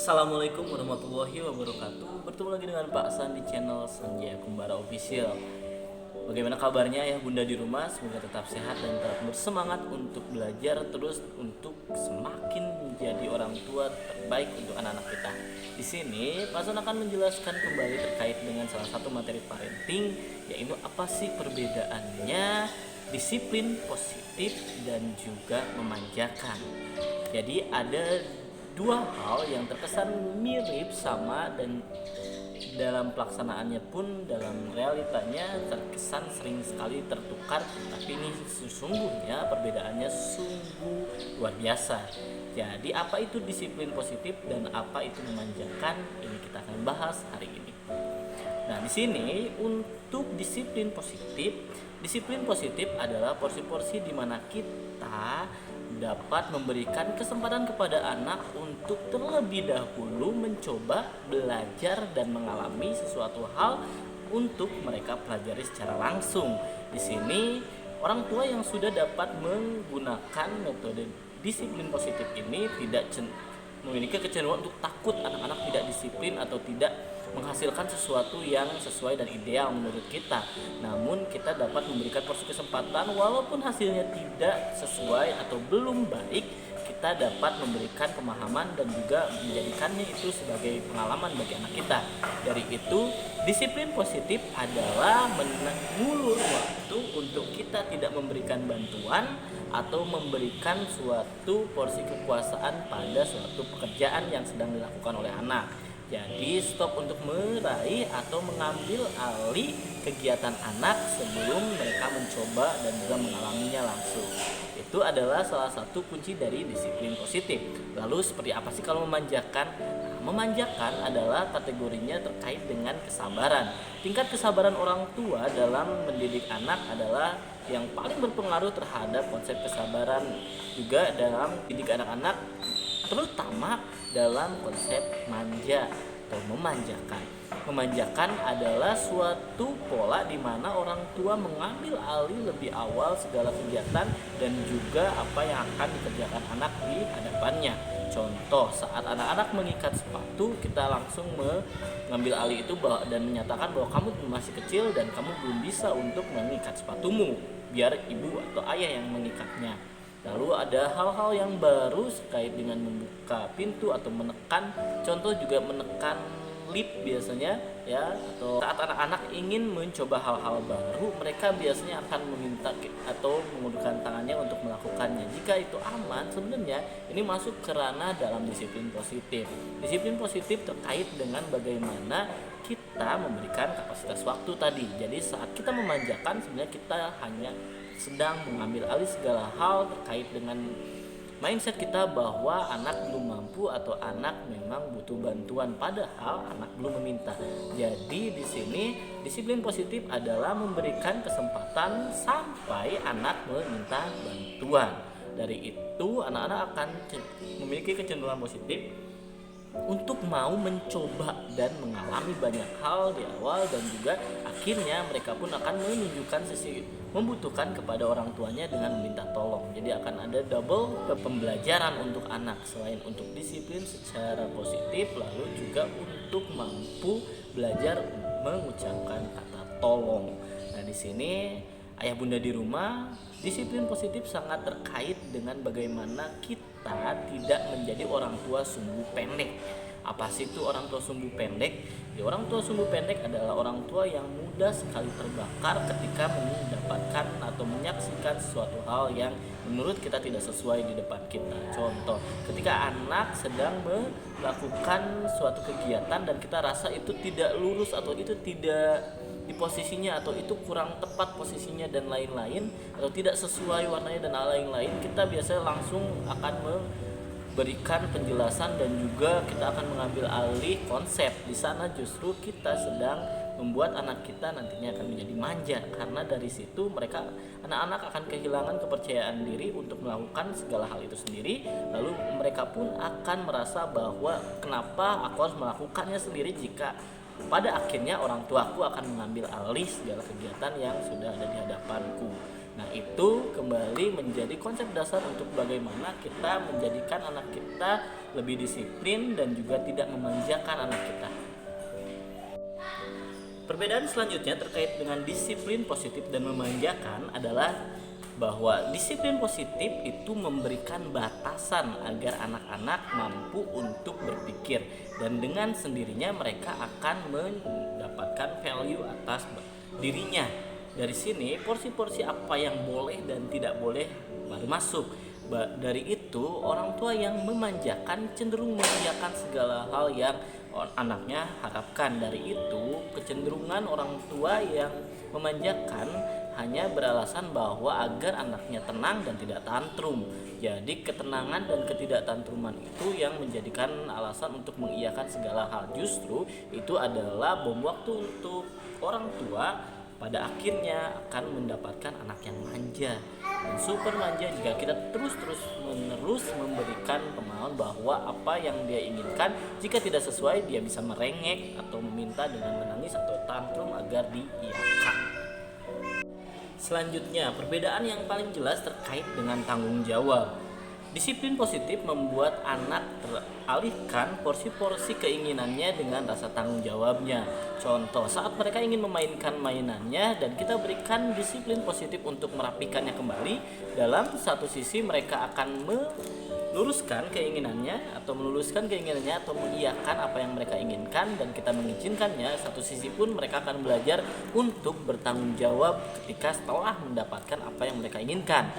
Assalamualaikum warahmatullahi wabarakatuh. Bertemu lagi dengan Pak San di channel Sanjaya Kumbara Official. Bagaimana kabarnya ya Bunda di rumah? Semoga tetap sehat dan tetap bersemangat untuk belajar terus untuk semakin menjadi orang tua terbaik untuk anak-anak kita. Di sini Pak San akan menjelaskan kembali terkait dengan salah satu materi parenting, yaitu apa sih perbedaannya disiplin positif dan juga memanjakan. Jadi ada dua hal yang terkesan mirip sama dan dalam pelaksanaannya pun dalam realitanya terkesan sering sekali tertukar, tapi ini sesungguhnya perbedaannya sungguh luar biasa. Jadi apa itu disiplin positif dan apa itu memanjakan, ini kita akan bahas hari ini. Nah, di sini untuk disiplin positif adalah porsi-porsi di mana kita dapat memberikan kesempatan kepada anak untuk terlebih dahulu mencoba belajar dan mengalami sesuatu hal untuk mereka pelajari secara langsung. Di sini orang tua yang sudah dapat menggunakan metode disiplin positif ini tidak memiliki kecenderungan untuk takut anak-anak tidak disiplin atau tidak menghasilkan sesuatu yang sesuai dan ideal menurut kita. Namun kita dapat memberikan porsi kesempatan walaupun hasilnya tidak sesuai atau belum baik, kita dapat memberikan pemahaman dan juga menjadikannya itu sebagai pengalaman bagi anak kita. Dari itu, disiplin positif adalah mengulur waktu untuk kita tidak memberikan bantuan atau memberikan suatu porsi kekuasaan pada suatu pekerjaan yang sedang dilakukan oleh anak. Jadi stop untuk meraih atau mengambil alih kegiatan anak sebelum mereka mencoba dan juga mengalaminya langsung. Itu adalah salah satu kunci dari disiplin positif. Lalu seperti apa sih kalau memanjakan? Memanjakan adalah kategorinya terkait dengan kesabaran. Tingkat kesabaran orang tua dalam mendidik anak adalah yang paling berpengaruh terhadap konsep kesabaran juga dalam didik anak-anak, terutama dalam konsep manja atau memanjakan. Memanjakan adalah suatu pola di mana orang tua mengambil alih lebih awal segala kegiatan dan juga apa yang akan dikerjakan anak di hadapannya. Contoh, saat anak-anak mengikat sepatu, kita langsung mengambil alih itu dan menyatakan bahwa kamu masih kecil dan kamu belum bisa untuk mengikat sepatumu, biar ibu atau ayah yang mengikatnya. Lalu ada hal-hal yang baru terkait dengan membuka pintu atau menekan, contoh juga menekan lip biasanya ya, atau saat anak-anak ingin mencoba hal-hal baru, mereka biasanya akan meminta atau mengulurkan tangannya untuk melakukannya. Jika itu aman, sebenarnya ini masuk ke ranah dalam disiplin positif. Disiplin positif terkait dengan bagaimana kita memberikan kapasitas waktu tadi. Jadi saat kita memanjakan, sebenarnya kita hanya sedang mengambil alih segala hal terkait dengan mindset kita bahwa anak belum mampu atau anak memang butuh bantuan, padahal anak belum meminta. Jadi di sini disiplin positif adalah memberikan kesempatan sampai anak meminta bantuan. Dari itu anak-anak akan memiliki kecenderungan positif untuk mau mencoba dan mengalami banyak hal di awal, dan juga akhirnya mereka pun akan menunjukkan sisi membutuhkan kepada orang tuanya dengan meminta tolong. Jadi akan ada double pembelajaran untuk anak, selain untuk disiplin secara positif, lalu juga untuk mampu belajar mengucapkan kata tolong. Nah, di sini ayah bunda di rumah, disiplin positif sangat terkait dengan bagaimana kita tidak menjadi orang tua sumbu pendek. Apa sih itu orang tua sumbu pendek? Ya, orang tua sumbu pendek adalah orang tua yang mudah sekali terbakar ketika mendapatkan atau menyaksikan sesuatu hal yang menurut kita tidak sesuai di depan kita. Contoh, ketika anak sedang melakukan suatu kegiatan dan kita rasa itu tidak lurus atau itu tidak di posisinya atau itu kurang tepat posisinya dan lain-lain, atau tidak sesuai warnanya dan lain-lain, kita biasanya langsung akan memberikan penjelasan dan juga kita akan mengambil alih konsep. Di sana justru kita sedang membuat anak kita nantinya akan menjadi manja, karena dari situ anak-anak akan kehilangan kepercayaan diri untuk melakukan segala hal itu sendiri. Lalu mereka pun akan merasa bahwa kenapa aku harus melakukannya sendiri jika pada akhirnya orang tuaku akan mengambil alih segala kegiatan yang sudah ada di hadapanku. Nah, itu kembali menjadi konsep dasar untuk bagaimana kita menjadikan anak kita lebih disiplin dan juga tidak memanjakan anak kita. Perbedaan selanjutnya terkait dengan disiplin positif dan memanjakan adalah bahwa disiplin positif itu memberikan batasan agar anak-anak mampu untuk berpikir, dan dengan sendirinya mereka akan mendapatkan value atas dirinya. Dari sini porsi-porsi apa yang boleh dan tidak boleh baru masuk. Dari itu orang tua yang memanjakan cenderung mengiyakan segala hal yang anaknya harapkan. Dari itu kecenderungan orang tua yang memanjakan hanya beralasan bahwa agar anaknya tenang dan tidak tantrum. Jadi ketenangan dan ketidaktantruman itu yang menjadikan alasan untuk mengiyakan segala hal. Justru itu adalah bom waktu untuk orang tua pada akhirnya akan mendapatkan anak yang manja dan super manja jika kita terus-menerus memberikan pemahaman bahwa apa yang dia inginkan jika tidak sesuai dia bisa merengek atau meminta dengan menangis atau tantrum agar diiyakan. Selanjutnya, perbedaan yang paling jelas terkait dengan tanggung jawab. Disiplin positif membuat anak teralihkan porsi-porsi keinginannya dengan rasa tanggung jawabnya. Contoh, saat mereka ingin memainkan mainannya dan kita berikan disiplin positif untuk merapikannya kembali, dalam satu sisi mereka akan meluluskan keinginannya atau mengiyakan apa yang mereka inginkan dan kita mengizinkannya. Satu sisi pun mereka akan belajar untuk bertanggung jawab ketika setelah mendapatkan apa yang mereka inginkan.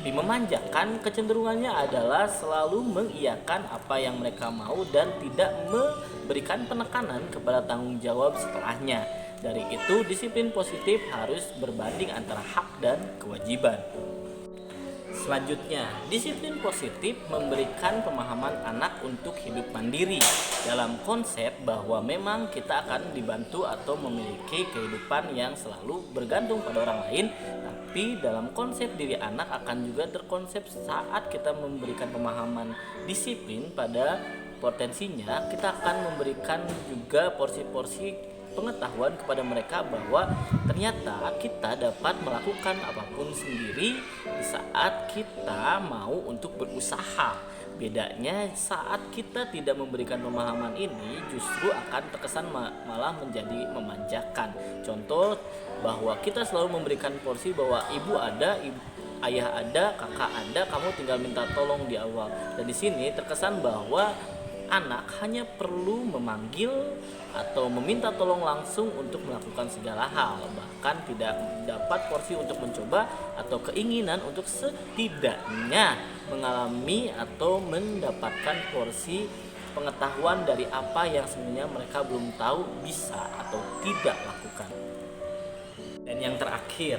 Tapi memanjakan kecenderungannya adalah selalu mengiyakan apa yang mereka mau dan tidak memberikan penekanan kepada tanggung jawab setelahnya. Dari itu disiplin positif harus berbanding antara hak dan kewajiban. Selanjutnya, disiplin positif memberikan pemahaman anak untuk hidup mandiri dalam konsep bahwa memang kita akan dibantu atau memiliki kehidupan yang selalu bergantung pada orang lain, tapi dalam konsep diri anak akan juga terkonsep saat kita memberikan pemahaman disiplin pada potensinya, kita akan memberikan juga porsi-porsi pengetahuan kepada mereka bahwa ternyata kita dapat melakukan apapun sendiri di saat kita mau untuk berusaha. Bedanya saat kita tidak memberikan pemahaman ini justru akan terkesan malah menjadi memanjakan. Contoh bahwa kita selalu memberikan porsi bahwa ibu ada, ayah ada, kakak ada, kamu tinggal minta tolong di awal. Dan di sini terkesan bahwa anak hanya perlu memanggil atau meminta tolong langsung untuk melakukan segala hal, bahkan tidak dapat porsi untuk mencoba atau keinginan untuk setidaknya mengalami atau mendapatkan porsi pengetahuan dari apa yang sebenarnya mereka belum tahu bisa atau tidak lakukan. Dan yang terakhir,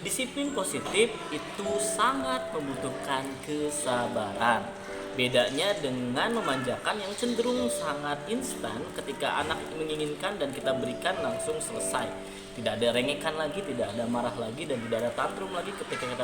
disiplin positif itu sangat membutuhkan kesabaran. Bedanya dengan memanjakan yang cenderung sangat instan, ketika anak menginginkan dan kita berikan langsung selesai. Tidak ada rengekan lagi, tidak ada marah lagi, dan tidak ada tantrum lagi ketika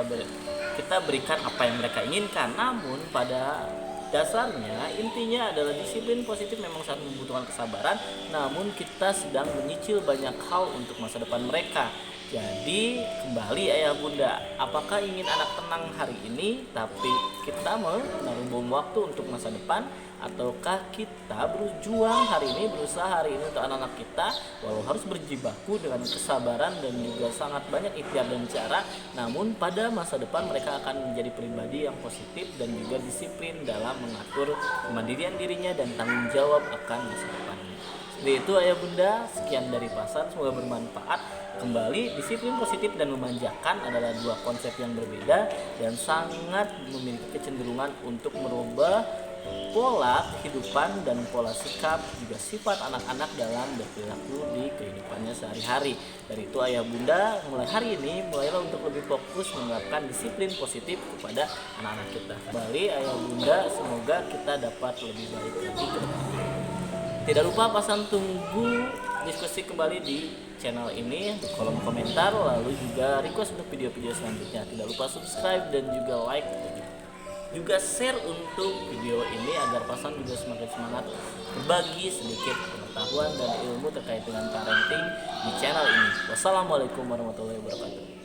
kita berikan apa yang mereka inginkan. Namun pada dasarnya intinya adalah disiplin positif memang sangat membutuhkan kesabaran, namun kita sedang menyicil banyak hal untuk masa depan mereka. Jadi kembali ayah bunda, apakah ingin anak tenang hari ini tapi kita menaruh bom waktu untuk masa depan, ataukah kita berjuang hari ini, berusaha hari ini untuk anak-anak kita walau harus berjibaku dengan kesabaran dan juga sangat banyak ikhtiar dan cara, namun pada masa depan mereka akan menjadi pribadi yang positif dan juga disiplin dalam mengatur kemandirian dirinya dan tanggung jawab akan masa depannya. Seperti itu ayah bunda, sekian dari Pasan, semoga bermanfaat. Kembali, disiplin positif dan memanjakan adalah dua konsep yang berbeda dan sangat memiliki kecenderungan untuk merubah pola kehidupan dan pola sikap juga sifat anak-anak dalam berperilaku di kehidupannya sehari-hari. Dari itu ayah bunda, mulai hari ini mulailah untuk lebih fokus menerapkan disiplin positif kepada anak-anak kita. Kembali ayah bunda, semoga kita dapat lebih baik lagi ke depan. Tidak lupa Pasan tunggu diskusi kembali di channel ini di kolom komentar, lalu juga request untuk video-video selanjutnya. Tidak lupa subscribe dan juga like, juga share untuk video ini agar Pasan juga semakin semangat berbagi sedikit pengetahuan dan ilmu terkait dengan parenting di channel ini. Wassalamualaikum warahmatullahi wabarakatuh.